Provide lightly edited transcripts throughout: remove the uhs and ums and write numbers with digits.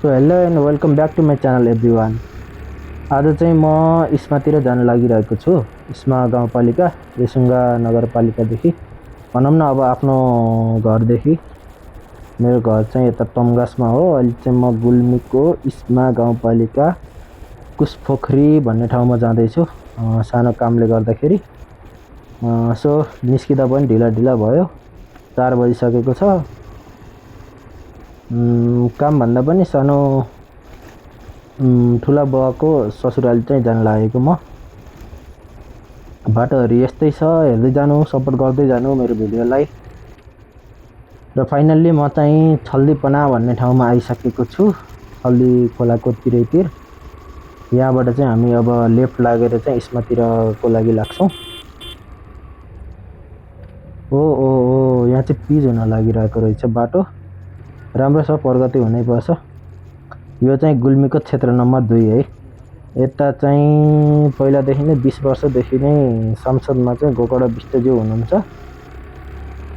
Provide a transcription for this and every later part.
So hello and welcome back to my channel everyone. आज चाहिँ म इस्मातिर जान लागिरहेको छु। इस्मा गाउँपालिका रेसुङ्गा नगरपालिकादेखि भनौँ न अब आफ्नो घरदेखि मेरो घर चाहिँ यता तमगासमा हो। अहिले चाहिँ म गुल्मीको इस्मा गाउँपालिका कुसपोखरी भन्ने ठाउँमा जाँदैछु सानो कामले गर्दाखेरि। सो निस्किँदा पनि ढिला ढिला भयो, 4 बजिसकेको छ। काम भन्दा पनि सानो ठुला बुवाको ससुराली चाहिँ जान लागेको म। बाटोहरू यस्तै छ, हेर्दै जानु, सपोर्ट गर्दै जानु मेरो भिडियोलाई। र फाइनल्ली म चाहिँ छल्दीपना भन्ने ठाउँमा आइसकेको छु। छल्दी खोलाको तिरैतिर। यहाँबाट चाहिँ हामी अब लेफ्ट लागेर चाहिँ इस्मातिरको लागि लाग्छौँ। ओ यहाँ चाहिँ पिच हुन लागिरहेको रहेछ बाटो। राम्रो छ, प्रगति हुनैपर्छ। यो चाहिँ गुल्मीको क्षेत्र नम्बर 2 है। यता चाहिँ पहिलादेखि नै 20 वर्षदेखि नै संसदमा चाहिँ गोकर्ण विष्टज्यू हुनुहुन्छ।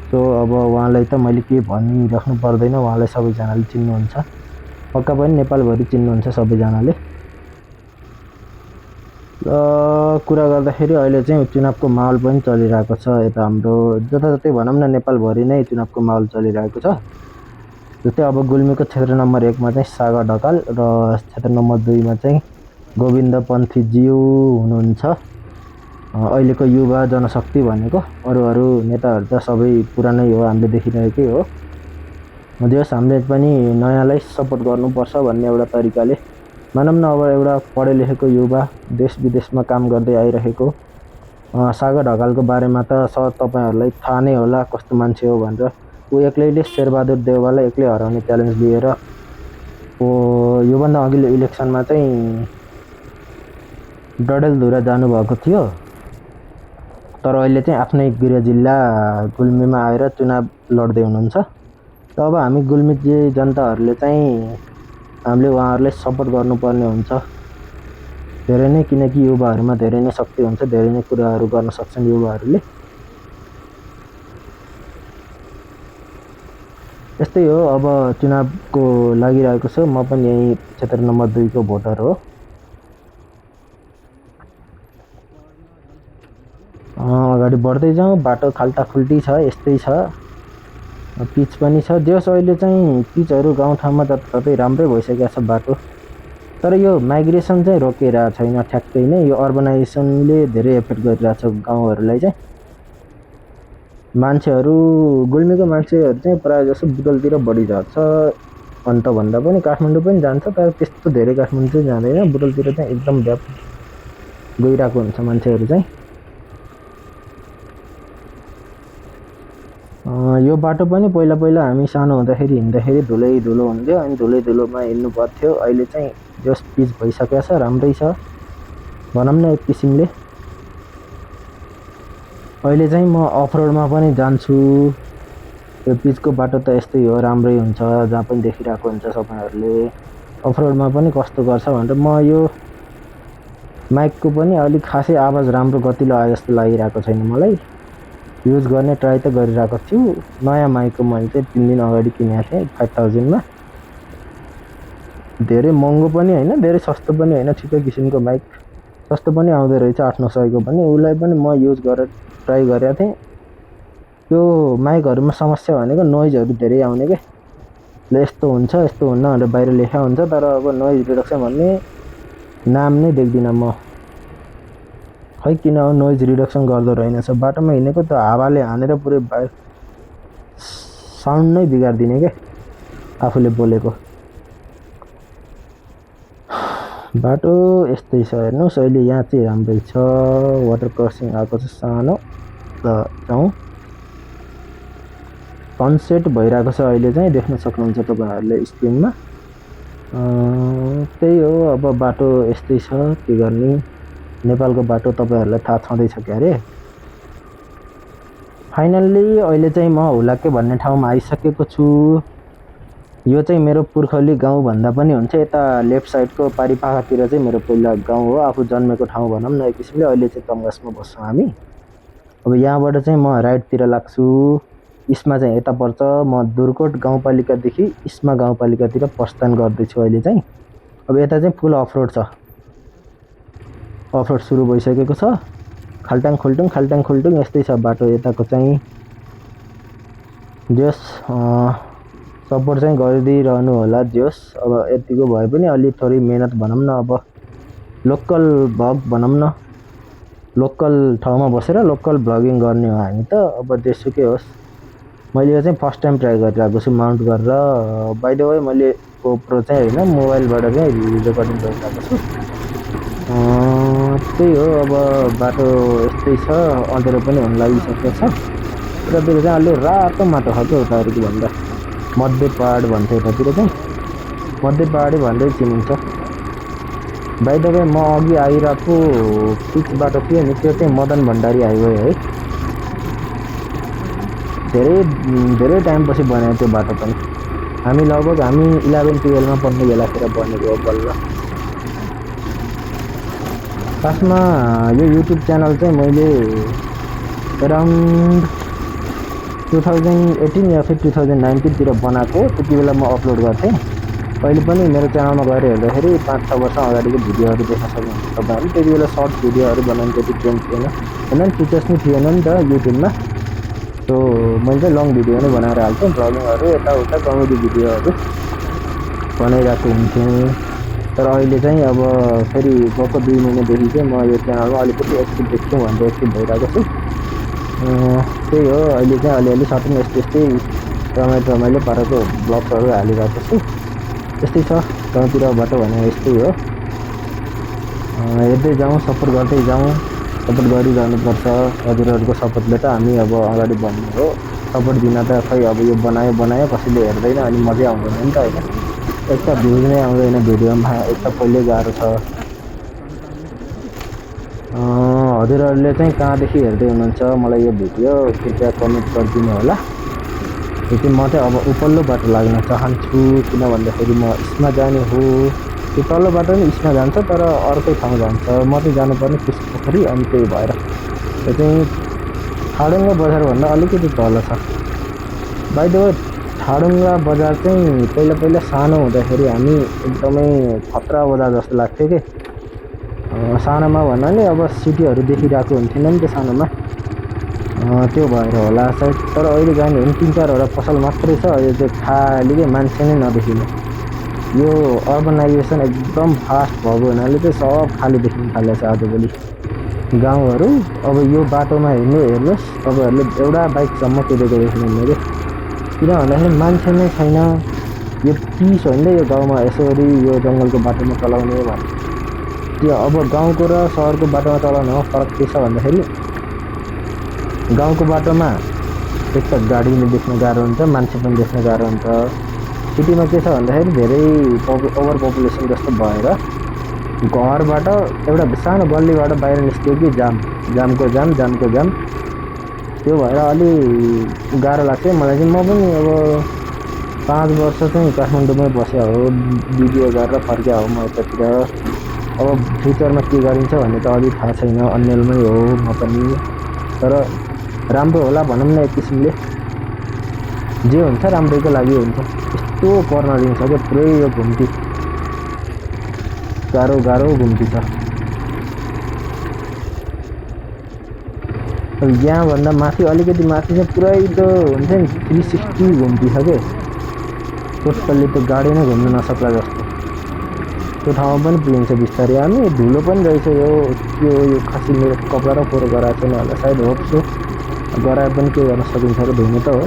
सो अब उहाँलाई त मैले के भनिराख्नु पर्दैन, उहाँलाई सबैजनाले चिन्नुहुन्छ। पक्का पनि नेपालभरि चिन्नुहुन्छ सबैजनाले। कुरा गर्दाखेरि अहिले चाहिँ चुनावको माहौल पनि चलिरहेको छ। यता हाम्रो जताततै भनौँ न नेपालभरि नै चुनावको माहौल चलिरहेको छ। जस्तै अब गुल्मीको क्षेत्र नम्बर 1 मा चाहिँ सागर ढकाल र क्षेत्र नम्बर 2 मा चाहिँ गोविन्द पन्थीज्यू हुनुहुन्छ। अहिलेको युवा जनशक्ति भनेको अरू नेताहरू त सबै पुरानै हो, हामीले देखिरहेकै हो। जस हामीले पनि नयाँलाई सपोर्ट गर्नुपर्छ भन्ने एउटा तरिकाले भनौँ न। अब एउटा पढे लेखेको युवा देश विदेशमा काम गर्दै आइरहेको सागर ढकालको बारेमा त तपाईहरुलाई थाहा नै होला कस्तो मान्छे हो भनेर। ऊ एक्लैले शेरबहादुर देउवालाई एक्लै हराउने च्यालेन्ज लिएर योभन्दा अघिल्लो इलेक्सनमा चाहिँ डडेलधुरा जानुभएको थियो। तर अहिले चाहिँ आफ्नै गृह जिल्ला गुल्मीमा आएर चुनाव लड्दै हुनुहुन्छ। र अब हामी गुल्मी जनताहरूले चाहिँ हामीले उहाँहरूलाई सपोर्ट गर्नुपर्ने हुन्छ धेरै नै, किनकि युवाहरूमा धेरै नै शक्ति हुन्छ, धेरै नै कुराहरू गर्न सक्छन् युवाहरूले। यस्तै हो, अब चुनावको लागिरहेको छ। म पनि यही क्षेत्र नम्बर 2 को भोटर हो। अगाडि बढ्दै जाउँ। बाटो खाल्टाखुल्टी छ, यस्तै छ। पिच पनि छ। जस अहिले चाहिँ पिचहरू गाउँठाउँमा जताततै राम्रै भइसकेको छ बाटो। तर यो माइग्रेसन चाहिँ रोकिरहेको छैन ठ्याक्कै नै। यो अर्बनाइजेसनले धेरै एफेक्ट गरिरहेछ गाउँहरूलाई चाहिँ। मान्छेहरू गुल्मीको मान्छेहरू चाहिँ प्रायः जसो बुटोलतिर बढी जान्छ। अन्त भन्दा पनि काठमाडौँ पनि जान्छ, तर त्यस्तो धेरै काठमाडौँ चाहिँ जाँदैन। बुटोलतिर चाहिँ एकदम व्यापक गइरहेको हुन्छ मान्छेहरू चाहिँ। यो बाटो पनि पहिला हामी सानो हुँदाखेरि हिँड्दाखेरि धुलो हुन्थ्यो, अनि धुलोमा हिँड्नु पर्थ्यो। अहिले चाहिँ जस पिच भइसकेको छ, राम्रै छ भनौँ न एक किसिमले। अहिले चाहिँ म अफरोडमा पनि जान्छु। यो पिचको बाटो त यस्तै हो, राम्रै हुन्छ, जहाँ पनि देखिरहेको हुन्छ सबैहरूले। अफरोडमा पनि कस्तो गर्छ भनेर म यो माइकको पनि अलिक खासै आवाज राम्रो गतिलो आयो जस्तो लागिरहेको छैन मलाई। युज गर्ने ट्राई त गरिरहेको छु। नयाँ माइक मैले चाहिँ 3 दिन अगाडि किनेको थिएँ 5000 मा। धेरै महँगो पनि हैन, धेरै सस्तो पनि हैन, ठिकै किसिमको माइक। सस्तो पनि आउँदो रहेछ 800-900 को पनि। उलाई पनि म युज गरेर ट्राई गरेको थिएँ। त्यो माइकहरुमा समस्या भनेको नोइजहरु धेरै आउने के। यस्तो हुन्छ यस्तो हुन्न भनेर बाहिर लेखा हुन्छ, तर अब नोइज रिडक्सन भन्ने नाम नै देख्दिन म। खै किन हो नोइज रिडक्सन गर्दो रहेनछ। बाटोमा हिँडेको त हावाले हानेर पुरै साउन्ड नै बिगार्दिने के आफूले बोलेको। बाटो यस्तै छ हेर्नुस्। अहिले यहाँ चाहिँ राम्रै छ, वाटर क्रसिङ आएको छ सानो। त जाउँ। सनसेट भइरहेको छ अहिले चाहिँ, देख्न सक्नुहुन्छ तपाईहरुले स्क्रिनमा। त्यही हो, अब बाटो यस्तै छ, के गर्ने। नेपालको बाटो तपाईहरुलाई थाहा छँदै छ क्यारे। फाइनल्ली अहिले चाहिँ म हुलाके भन्ने ठाउँमा आइसकेको छु। यो चाहिँ मेरो पुर्खौली गाउँ भन्दा पनि हुन्छ। यता लेफ्ट साइडको पारिपाखातिर चाहिँ मेरो पहिला गाउँ हो, आफू जन्मेको ठाउँ भनौँ न एक किसिमले। अहिले चाहिँ तमगासमा बस्छौँ हामी। अब यहाँबाट चाहिँ म राइटतिर लाग्छु। इस्मा चाहिँ यता पर्छ। म दुर्कोट गाउँपालिकादेखि इस्मा गाउँपालिकातिर प्रस्थान गर्दैछु अहिले चाहिँ। अब यता चाहिँ फुल अफरोड छ, अफरोड सुरु भइसकेको छ। खाल्टाङ खुल्टुङ यस्तै छ बाटो यताको चाहिँ। जस सपोर्ट चाहिँ गरिदिइरहनु होला जस। अब यतिको भए पनि अलि थोरै मेहनत भनौँ न, अब लोकल भ्लग भनौँ न, लोकल ठाउँमा बसेर लोकल भ्लगिङ गर्ने हो हामी त। अब जेसुकै होस्, मैले यो चाहिँ फर्स्ट टाइम ट्राई गरिरहेको छु माउन्ट गरेर। बाइ द वे मैले गोप्रो चाहिँ होइन, मोबाइलबाट चाहिँ रेकर्डिङ गरिरहेको छु। त्यही हो, अब बाटो यस्तै छ, अँध्यारो पनि हुन लागिसकेको छ। यतातिर चाहिँ अलि रातो माटो छ क्या, उताहरूको भन्दा मध्य पहाड भन्छ यतातिर चाहिँ, मध्य पहाडी भन्दै चिनिन्छ। बाइ द वे म अघि आइरहेको पिच बाटो थियो नि, त्यो चाहिँ मदन भण्डारी हाइवे है। धेरै टाइमपछि बनायो त्यो बाटो पनि। हामी 11-12 मा पढ्ने बेलातिर बनेको हो बल्ल। खासमा यो युट्युब च्यानल चाहिँ मैले अराउन्ड 2018 या फिर 2019 तिर बनाएको। त्यति बेला म अपलोड गर्थेँ। अहिले पनि मेरो च्यानलमा गएर हेर्दाखेरि 5-6 वर्ष अगाडिको भिडियोहरू देख्न सक्नुहुन्छ तपाईँहरू। त्यति बेला सर्ट भिडियोहरू बनाउनु त्यति ट्रेन्ड थिएन, होइन फिचर्स पनि थिएन नि त युट्युबमा। सो मैले चाहिँ लङ भिडियो नै बनाएर हाल्थेँ, भ्लगिङहरू यताउता कमेडी भिडियोहरू बनाइरहेको हुन्थेँ। तर अहिले चाहिँ अब फेरि गएको 2 महिनादेखि चाहिँ म यो च्यानलमा अलिकति एक्टिभ देख्छु भनेर एक्टिभ भइरहेको छु। त्यही हो, अहिले चाहिँ अलिअलि सबै यस्तै रमाइलो पाराको ब्लग्सहरू हालिरहेको छु। यस्तै छ गाउँतिरबाट भने यस्तै हो। हेर्दै जाउँ, सपोर्ट गर्दै जाउँ, सपोर्ट गरिरहनुपर्छ। हजुरहरूको सपोर्टले त हामी अब अगाडि बढ्ने हो। सपोर्ट दिन त खै अब यो बनायो कसैले हेर्दैन अनि मजै आउँदैन नि त होइन। एक त भ्युज नै आउँदैन भिडियोमा, एक त पहिल्यै गाह्रो छ। हजुरहरूले चाहिँ कहाँदेखि हेर्दै हुनुहुन्छ मलाई यो भिडियो कृपया कमेन्ट गरिदिनु होला। यति म चाहिँ अब उपल्लो बाटो लाग्न चाहन्छु, किन भन्दाखेरि म इस्मा जाने हो। त्यो तल्लो बाटो नि इस्मा जान्छ तर अर्कै ठाउँ जान्छ। म चाहिँ जानुपर्ने पुष्पोखरी, अनि त्यही भएर यो चाहिँ ठाडुङ्गा बजारभन्दा अलिकति तल छ। बाइ द वे ठाडुङ्गा बजार चाहिँ पहिला सानो हुँदाखेरि हामी एकदमै खतरा बजार जस्तो लाग्थ्यो कि। सानोमा भन्नाले अब सिटीहरू देखिरहेको हुन्थेन नि त सानोमा, त्यो भएर होला सायद। तर अहिले जाने हो 3-4वटा पसल मात्रै छ, यो चाहिँ खाली के मान्छे नै नदेखिने। यो अर्बनाइजेसन एकदम फास्ट भएको हुनाले चाहिँ सब खाली देखिन थालेको छ आजभोलि गाउँहरू। अब यो बाटोमा हेर्नुहोस् तपाईँहरूले एउटा बाइकसम्म कुदेको देख्नुहुन्न कि, किन भन्दाखेरि मान्छे नै छैन। यो पिस होइन यो गाउँमा यसरी यो जङ्गलको बाटोमा चलाउने भने। त्यो अब गाउँको र सहरको बाटोमा चलाउनुमा फरक के छ भन्दाखेरि गाउँको बाटोमा एक त गाडी पनि देख्न गाह्रो हुन्छ, मान्छे पनि देख्न गाह्रो हुन्छ। सिटीमा के छ भन्दाखेरि धेरै ओभर पपुलेसन जस्तो भएर घरबाट एउटा सानो गल्लीबाट बाहिर निस्क्यो कि जामको जाम। त्यो भएर अलि गाह्रो लाग्छ मलाई चाहिँ। म पनि अब 5 वर्ष चाहिँ काठमाडौँमै बस्या हो, भिडियो गरेर फर्किया हो म यतातिर। अब फ्युचरमा के गरिन्छ भन्ने त अलि थाहा छैन, अन्यलमै हो म पनि। तर राम्रो होला भनौँ न, एक किसिमले जे हुन्छ राम्रैको लागि हुन्छ। यस्तो कर्नरिङ छ क्या पुरै यो घुम्ती, गाह्रो घुम्ती छ। यहाँभन्दा माथि अलिकति माथि चाहिँ पुरै त्यो हुन्छ नि 360 घुम्ती छ क्या, टोटल्ली त्यो गाडी नै घुम्नु नसक्ला जस्तो। त्यो ठाउँमा पनि पुगिन्छ बिस्तारै। हामी धुलो पनि रहेछ यो खासै मेरो कपडा र फोहोर गराएको छैन होला सायद, होप्छु गराए पनि के गर्न सकिन्छ र धुनु त हो।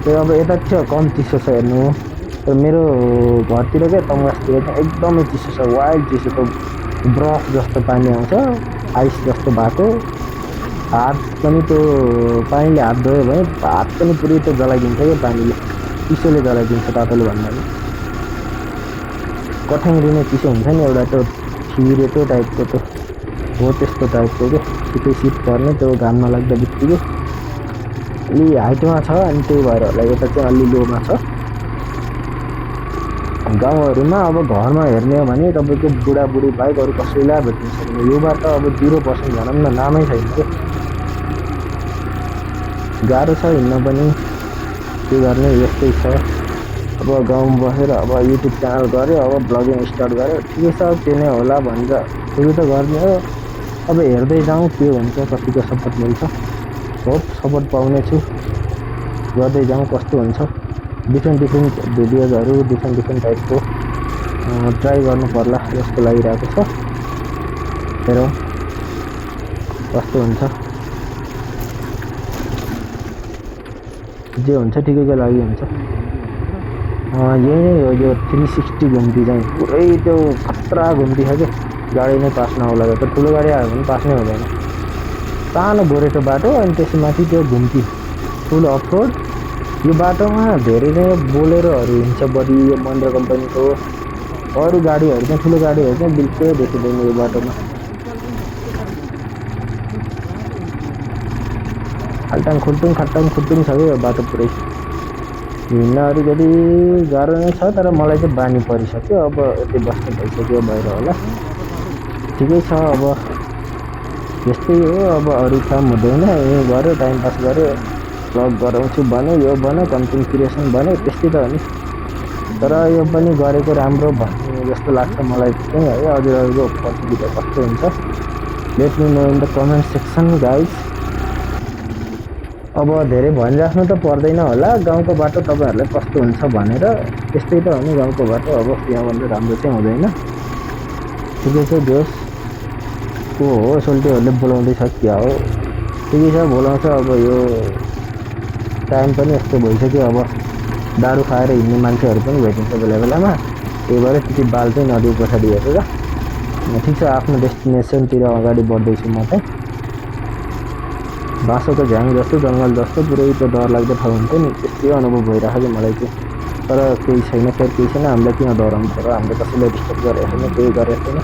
त्यो अब यता थियो कम चिसो छ हेर्नु, तर मेरो घरतिर क्या तमगासतिर चाहिँ एकदमै चिसो छ, वाइल्ड चिसो छ। बरफ जस्तो पानी आउँछ, आइस जस्तो भएको। हात पनि त्यो पानीले हात धोयो भने हात पनि पुरै त्यो जलाइदिन्छ क्या पानीले, चिसोले जलाइदिन्छ तातोले भन्नाले। कठ्याङ्ग्री नै चिसो हुन्छ नि एउटा, त्यो खिरेतो टाइपको त्यो हो, त्यस्तो टाइपको क्या। छिटो शीत पर्ने त्यो घाम नलाग्दा बित्तिकै। अलि हाइटमा छ अनि त्यही भएर होला यता चाहिँ अलि लोमा छ। गाउँहरूमा अब घरमा हेर्ने हो भने तपाईँको बुढाबुढी बाहेक अरू कसैलाई भेट्नु सक्दैन। यो बार त अब 0% भनौँ न, नामै छैन क्या। गाह्रो छ हिँड्न पनि। के गर्ने यस्तै छ। अब गाउँमा बसेर अब युट्युब च्यानल गऱ्यो, अब ब्लगिङ स्टार्ट गऱ्यो, ठिकै छ, त्यो नै होला भनेर सुरु त गर्ने हो। अब हेर्दै जाउँ के हुन्छ, कतिको सपोर्ट मिल्छ। होप सपोर्ट पाउने छु, गर्दै जाउँ कस्तो हुन्छ। डिफ्रेन्ट भिडियोजहरू डिफ्रेन्ट टाइपको ट्राई गर्नु पर्ला जस्तो लागिरहेको छ। हेरौँ कस्तो हुन्छ, जे हुन्छ ठिकैको लागि हुन्छ। यही हो यो 360 घुम्ती चाहिँ पुरै त्यो खतरा घुम्ती छ क्या, गाडी नै पास नहोला। त ठुलो गाडी आयो भने पास नै हुँदैन। सानो गोरेटो बाटो अनि त्यसमाथि त्यो घुम्ती फुल अफरोड। यो बाटोमा धेरै नै बोलेरोहरू हिँड्छ बढी। यो महिन्द्रा कम्पनीको अरू गाडीहरू चाहिँ, ठुलो गाडीहरू चाहिँ बिल्कुलै देखिँदैन यो बाटोमा। खाल्टाङ खुल्टुङ छ क्या यो बाटो पुरै। हिँड्न अलिकति गाह्रो नै छ, तर मलाई चाहिँ बानी परिसक्यो। अब यतै बस्ने भइसक्यो भएर होला, ठिकै छ। अब यस्तै हो, अब अरू काम हुँदैन। यहीँ गऱ्यो, टाइम पास गऱ्यो, भ्लग गराउँछु भने यो भन्यो, कन्टेन्ट क्रिएसन भन्यो, त्यस्तै त हो नि। तर यो पनि गरेको राम्रो भन्ने जस्तो लाग्छ मलाई चाहिँ है। हजुरहरूको प्रतिक्रिया कस्तो हुन्छ, let me know in the comment section guys. अब धेरै भनिराख्नु त पर्दैन होला गाउँको बाटो तपाईँहरूलाई कस्तो हुन्छ भनेर। त्यस्तै त हो नि गाउँको बाटो, अब यहाँभन्दा राम्रो चाहिँ हुँदैन। ठिकै छ, जोस् को हो सोल्टीहरूले बोलाउँदैछ क्या हो, ठिकै छ बोलाउँछ। अब यो टाइम पनि यस्तो भइसक्यो, अब दारू खाएर हिँड्ने मान्छेहरू पनि भेटिन्छ बेला बेलामा। त्यही भएर त्यति बाल चाहिँ नदिउ पछाडि हेरेर। ठिक छ, आफ्नो डेस्टिनेसनतिर अगाडि बढ्दैछु म चाहिँ। बाँसोको झ्याङ जस्तो, जङ्गल जस्तो पुरै त्यो डरलाग्दो ठाउँ हुन्छ नि, त्यस्तै अनुभव भइरहेको छ मलाई चाहिँ। तर केही छैन, फेरि केही छैन, हामीले किन डराउनु पर्यो। हामीले कसैलाई डिस्टर्ब गरेको छैन, केही गरेको छैन।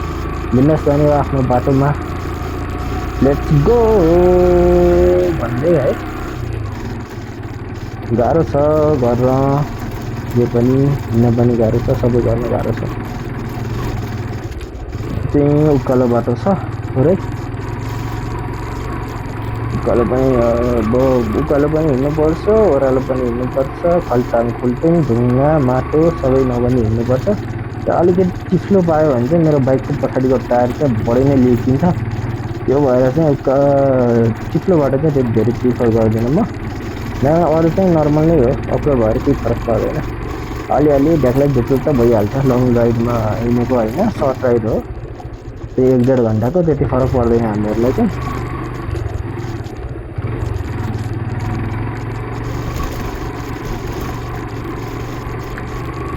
बिन्दास जाने हो आफ्नो बाटोमा, लेट्स गो भन्दै है। गाह्रो छ गर्न, जे पनि हिँड्न पनि गाह्रो छ, सबै गर्न गाह्रो छ। त्यही उकालो बाटो छ पुरै, उकालो पनि हिँड्नुपर्छ, ओह्रालो पनि हिँड्नुपर्छ। खल्टाङ खुल्टुङ ढुङ्गा माटो सबै नभनी हिँड्नुपर्छ। अलिकति चिप्लो पायो भने चाहिँ मेरो बाइकको पछाडिको टायर चाहिँ बढी नै लिकिन्छ। त्यो भएर चाहिँ चिप्लो बाटो चाहिँ त्यति धेरै प्रिफर गर्दिनँ म। यहाँ अरू चाहिँ नर्मल नै हो, अप्रो भएर केही फरक पर्दैन। अलिअलि ढ्याक्लै ढुक्लुक त भइहाल्छ। लङ राइडमा हिँडेको होइन, सर्ट राइड हो, त्यही 1-1.5 घन्टाको, त्यति फरक पर्दैन हामीहरूलाई चाहिँ।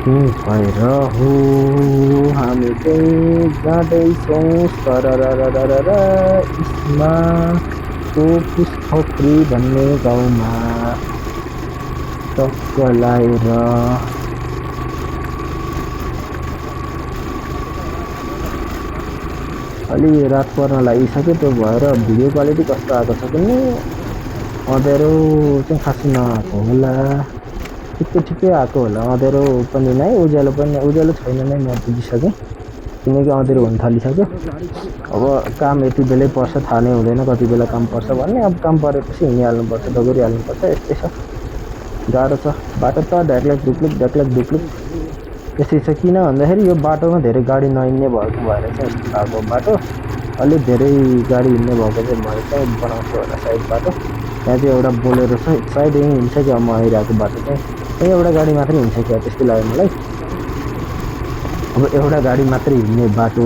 भएर हो हामी चाहिँ जाँदैछौँ सरररररर इस्माको पुष्पखोरी भन्ने गाउँमा टक्क लाएर। अलि रात पर्न लागिसक्यो, त्यो भएर भिडियो क्वालिटी कस्तो आएको छ भने अँध्यारो चाहिँ खासै नआएको होला, ठिकै आएको होला। अँध्यारो पनि नै, उज्यालो छैन नै, म बुझिसकेँ। किनकि अँध्यारो हुन थालिसक्यो। अब काम यति बेलै पर्छ थाहा नै हुँदैन, कति बेला काम पर्छ भन्ने। अब काम परेपछि हिँडिहाल्नुपर्छ, दगुरिहाल्नुपर्छ, यस्तै छ। गाह्रो छ बाटो त, ढ्याक्लाक ढुक्लुक यस्तै छ। किन भन्दाखेरि यो बाटोमा धेरै गाडी नहिँड्ने भएको भएर चाहिँ यस्तो खालको बाटो। अलिक धेरै गाडी हिँड्ने भएको चाहिँ भएर चाहिँ बनाउँछु होला साइड बाटो। यहाँ चाहिँ एउटा बोलेरो छ, सायद यहीँ हिँड्छ क्या म आइरहेको बाटो चाहिँ। यहीँ एउटा गाडी मात्रै हिँड्छ क्या, त्यस्तै लाग्यो मलाई। अब एउटा गाडी मात्रै हिँड्ने बाटो,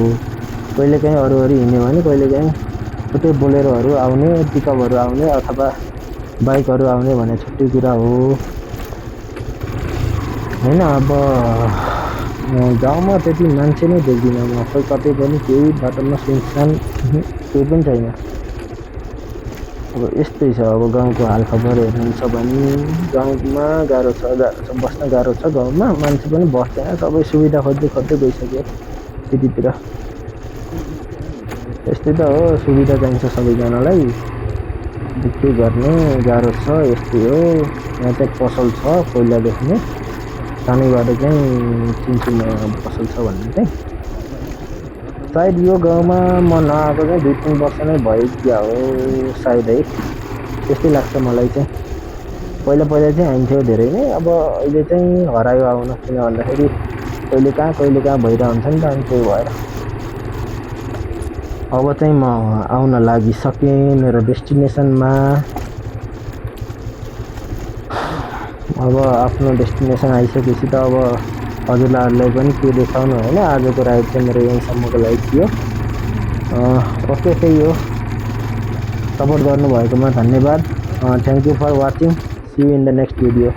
कहिलेकाहीँ अरू हिँड्यो भने कहिलेकाहीँ छुट्टै बोलेरोहरू आउने, पिकअपहरू आउने अथवा बाइकहरू आउने भने छुट्टै कुरा हो होइन। अब गाउँमा त्यति मान्छे नै देख्दिनँ म, खोइ कतै पनि केही बाटोमा सुनसान केही पनि छैन। अब यस्तै छ। अब गाउँको हालखबर हेर्नुहुन्छ भने गाउँमा गाह्रो छ, बस्न गाह्रो छ। गाउँमा मान्छे पनि बस्दैन, सबै सुविधा खोज्दै गइसक्यो सिटीतिर। यस्तै त हो, सुविधा चाहिन्छ सबैजनालाई, के गर्ने गाह्रो छ, यस्तै हो। यहाँ चाहिँ पसल छ पहिलादेखि नै, सानैबाट चाहिँ चिन्छु म पसल छ भन्ने चाहिँ। सायद यो गाउँमा म नआएको चाहिँ 2-3 वर्ष नै भयो क्या हो सायद है, त्यस्तै लाग्छ मलाई चाहिँ। पहिला पहिला चाहिँ आइन्थ्यो धेरै नै, अब अहिले चाहिँ हरायो आउन, किन भन्दाखेरि कहिले कहाँ भइरहेको हुन्छ नि त, अनि त्यही भएर अब चाहिँ म आउन लागिसकेँ मेरो डेस्टिनेसनमा। अब आफ्नो डेस्टिनेसन आइसकेपछि त अब हजुरहरूलाई पनि के देखाउनु होइन। आजको राइड चाहिँ मेरो यहीँसम्मको लागि थियो। ओके, त्यही हो। सपोर्ट गर्नुभएकोमा धन्यवाद। Thank you for watching. See you in the next video.